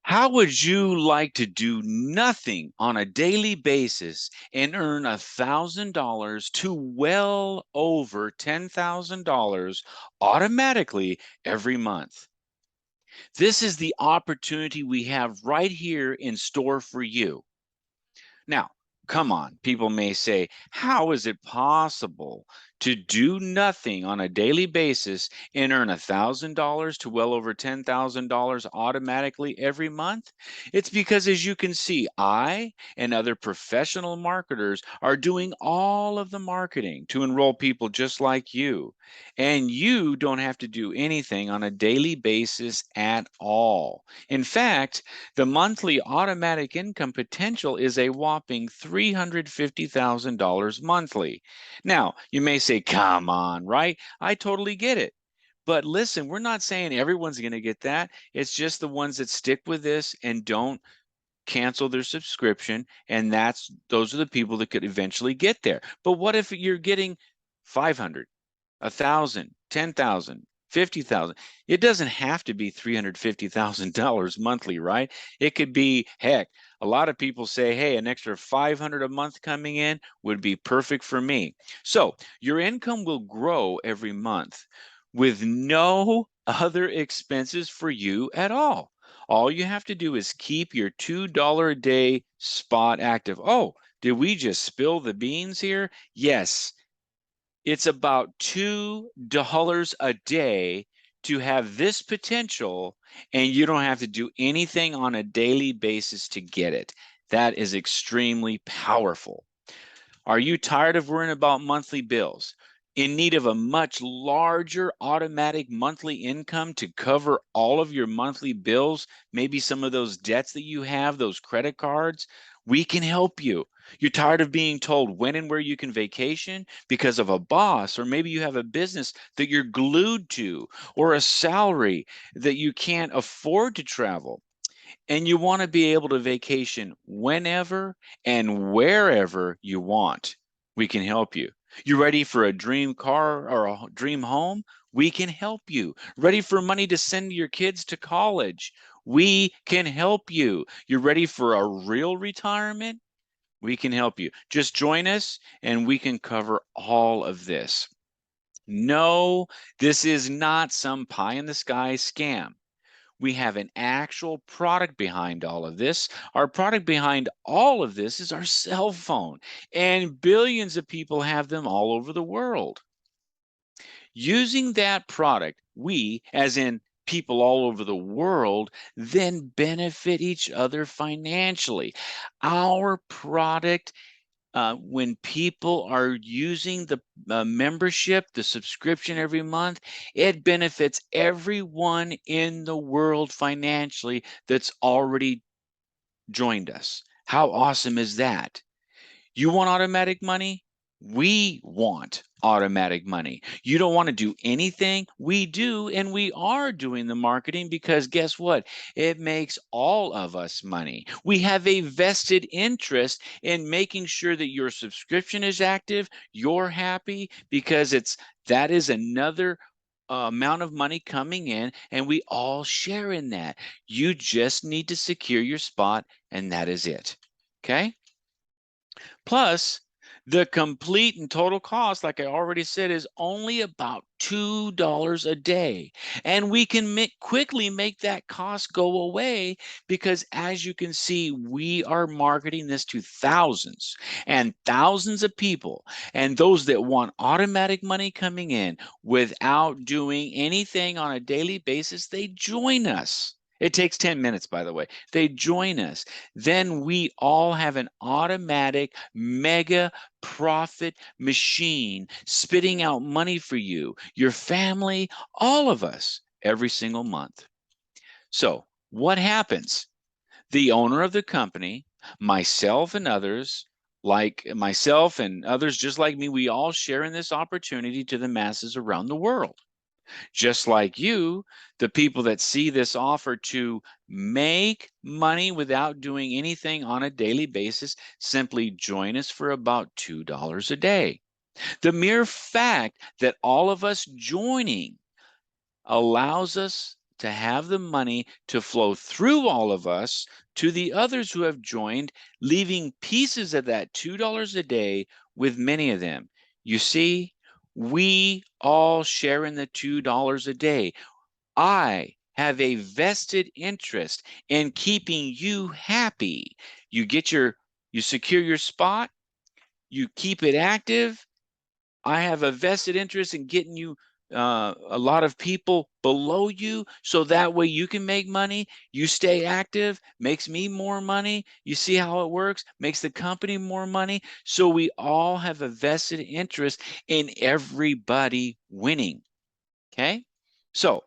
How would you like to do nothing on a daily basis and earn $1,000 to well over $10,000 automatically every month? This is the opportunity we have right here in store for you. Now, come on, people may say, how is it possible to do nothing on a daily basis and earn $1,000 to well over $10,000 automatically every month? It's because, as you can see, I and other professional marketers are doing all of the marketing to enroll people just like you. And you don't have to do anything on a daily basis at all. In fact, the monthly automatic income potential is a whopping $350,000 monthly. Now, you may say, come on, right? I totally get it. But listen, we're not saying everyone's going to get that. It's just the ones that stick with this and don't cancel their subscription. And those are the people that could eventually get there. But what if you're getting 500, 1,000, 10,000, 50,000? It doesn't have to be $350,000 monthly, right? It could be, heck, a lot of people say, hey, an extra 500 a month coming in would be perfect for me. So your income will grow every month with no other expenses for you at all. All you have to do is keep your $2 a day spot active. Oh, did we just spill the beans here? Yes, it's about $2 a day to have this potential, and you don't have to do anything on a daily basis to get it. That is extremely powerful. Are you tired of worrying about monthly bills? In need of a much larger automatic monthly income to cover all of your monthly bills, maybe some of those debts that you have, those credit cards? We can help you. You're tired of being told when and where you can vacation because of a boss, or maybe you have a business that you're glued to, or a salary that you can't afford to travel, and you want to be able to vacation whenever and wherever you want. We can help you. You ready for a dream car or a dream home? We can help you. Ready for money to send your kids to college? We can help you. You're ready for a real retirement? We can help you. Just join us and we can cover all of this. No, this is not some pie in the sky scam. We have an actual product behind all of this. Our product behind all of this is our cell phone, and billions of people have them all over the world. Using that product, we, as in people all over the world, then benefit each other financially. Our product, when people are using the membership, the subscription every month, it benefits everyone in the world financially that's already joined us. How awesome is that? You want automatic money? We want automatic money. You don't want to do anything? We do, and we are doing the marketing because guess what? It makes all of us money. We have a vested interest in making sure that your subscription is active, you're happy, because that is another amount of money coming in, and we all share in that. You just need to secure your spot, and that is it. Okay? Plus, the complete and total cost, like I already said, is only about $2 a day. And we can quickly make that cost go away because, as you can see, we are marketing this to thousands and thousands of people. And those that want automatic money coming in without doing anything on a daily basis, they join us. It takes 10 minutes, by the way. They join us. Then we all have an automatic mega profit machine spitting out money for you, your family, all of us every single month. So what happens? The owner of the company, myself and others, like myself and others just like me, we all share in this opportunity to the masses around the world. Just like you, the people that see this offer to make money without doing anything on a daily basis simply join us for about $2 a day. The mere fact that all of us joining allows us to have the money to flow through all of us to the others who have joined, leaving pieces of that $2 a day with many of them. You see, we all share in the $2 a day. I have a vested interest in keeping you happy. You secure your spot, you keep it active. I have a vested interest in getting you a lot of people below you, so that way you can make money. You stay active, makes me more money. You see how it works? Makes the company more money. So we all have a vested interest in everybody winning. Okay? So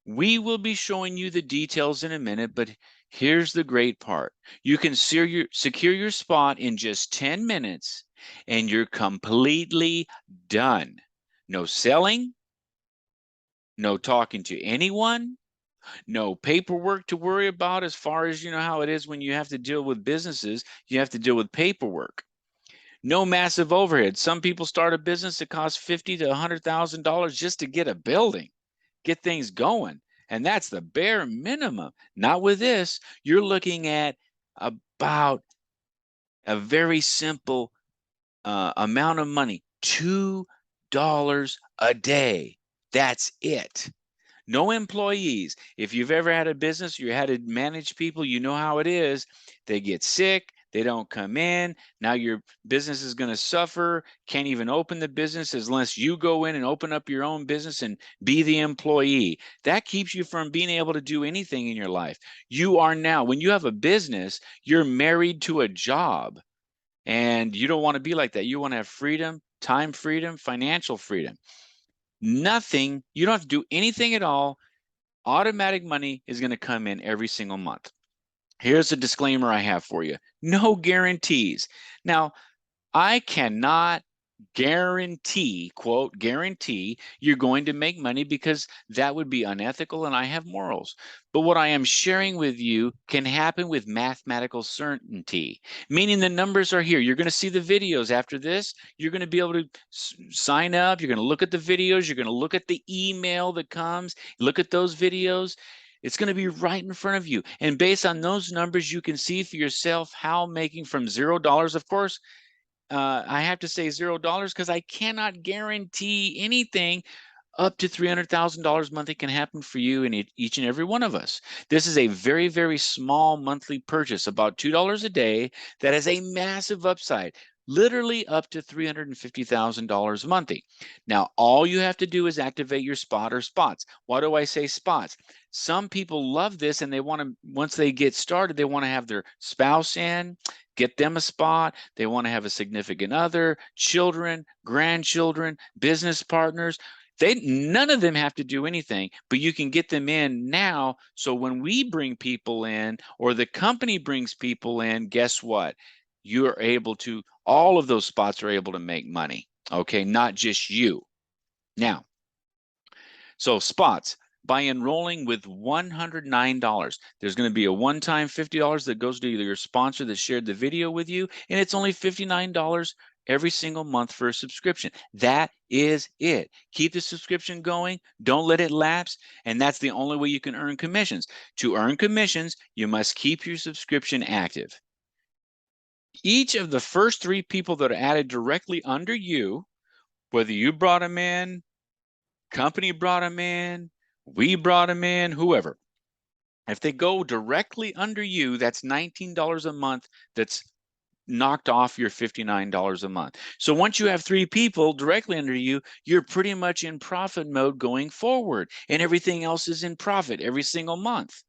we will be showing you the details in a minute, but here's the great part. You can secure your spot in just 10 minutes and you're completely done. No selling, no talking to anyone, no paperwork to worry about as far as you know how it is when you have to deal with businesses, you have to deal with paperwork. No massive overhead. Some people start a business that costs $50,000 to $100,000 just to get a building, get things going. And that's the bare minimum. Not with this. You're looking at about a very simple amount of money, $2 a day. That's it. No employees. If you've ever had a business, you had to manage people, you know how it is. They get sick, they don't come in. Now your business is going to suffer. Can't even open the business unless you go in and open up your own business and be the employee. That keeps you from being able to do anything in your life. You are now, when you have a business, you're married to a job. And you don't want to be like that. You want to have freedom, time freedom, financial freedom. Nothing, you don't have to do anything at all. Automatic money is going to come in every single month. Here's a disclaimer I have for you. No guarantees. Now, I cannot guarantee, quote, guarantee you're going to make money because that would be unethical and I have morals. But what I am sharing with you can happen with mathematical certainty, meaning the numbers are here. You're going to see the videos after this. You're going to be able to sign up. You're going to look at the videos. You're going to look at the email that comes. Look at those videos. It's going to be right in front of you. And based on those numbers, you can see for yourself how making from $0, of course, I have to say $0 because I cannot guarantee anything. Up to $300,000 monthly can happen for you and each and every one of us. This is a very, very small monthly purchase, about $2 a day, that has a massive upside, literally up to $350,000 monthly. Now, all you have to do is activate your spot or spots. Why do I say spots? Some people love this and they want to, once they get started, they want to have their spouse in, get them a spot. They want to have a significant other, children, grandchildren, business partners. None of them have to do anything, but you can get them in now. So when we bring people in or the company brings people in, guess what? You are able to, all of those spots are able to make money. Okay, not just you. Now, so spots, by enrolling with $109, there's going to be a one-time $50 that goes to either your sponsor that shared the video with you, and it's only $59 every single month for a subscription. That is it. Keep the subscription going. Don't let it lapse. And that's the only way you can earn commissions. To earn commissions, you must keep your subscription active. Each of the first 3 people that are added directly under you, whether you brought them in, company brought them in, we brought them in, whoever, if they go directly under you, that's $19 a month that's knocked off your $59 a month. So once you have 3 people directly under you, you're pretty much in profit mode going forward, and everything else is in profit every single month.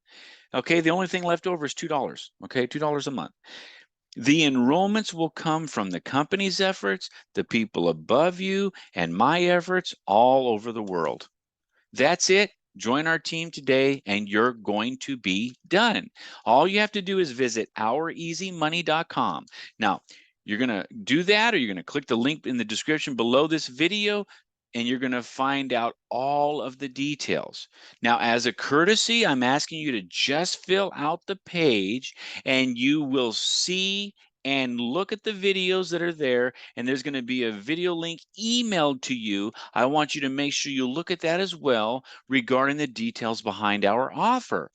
Okay, the only thing left over is $2. Okay, $2 a month. The enrollments will come from the company's efforts, the people above you, and my efforts all over the world. That's it. Join our team today and you're going to be done. All you have to do is visit oureasymoney.com. Now, you're going to do that, or you're going to click the link in the description below this video, and you're going to find out all of the details. Now, as a courtesy, I'm asking you to just fill out the page and you will see and look at the videos that are there, and there's going to be a video link emailed to you. I want you to make sure you look at that as well regarding the details behind our offer.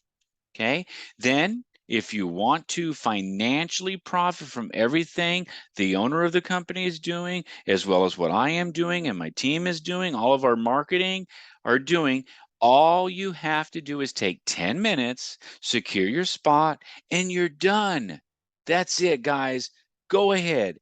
Okay. Then, if you want to financially profit from everything the owner of the company is doing, as well as what I am doing and my team is doing, all of our marketing are doing, all you have to do is take 10 minutes, secure your spot, and you're done. That's it, guys. Go ahead.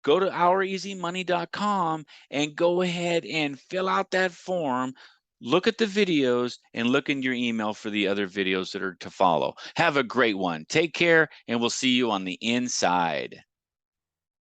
Go to oureasymoney.com and go ahead and fill out that form. Look at the videos and look in your email for the other videos that are to follow. Have a great one. Take care, and we'll see you on the inside.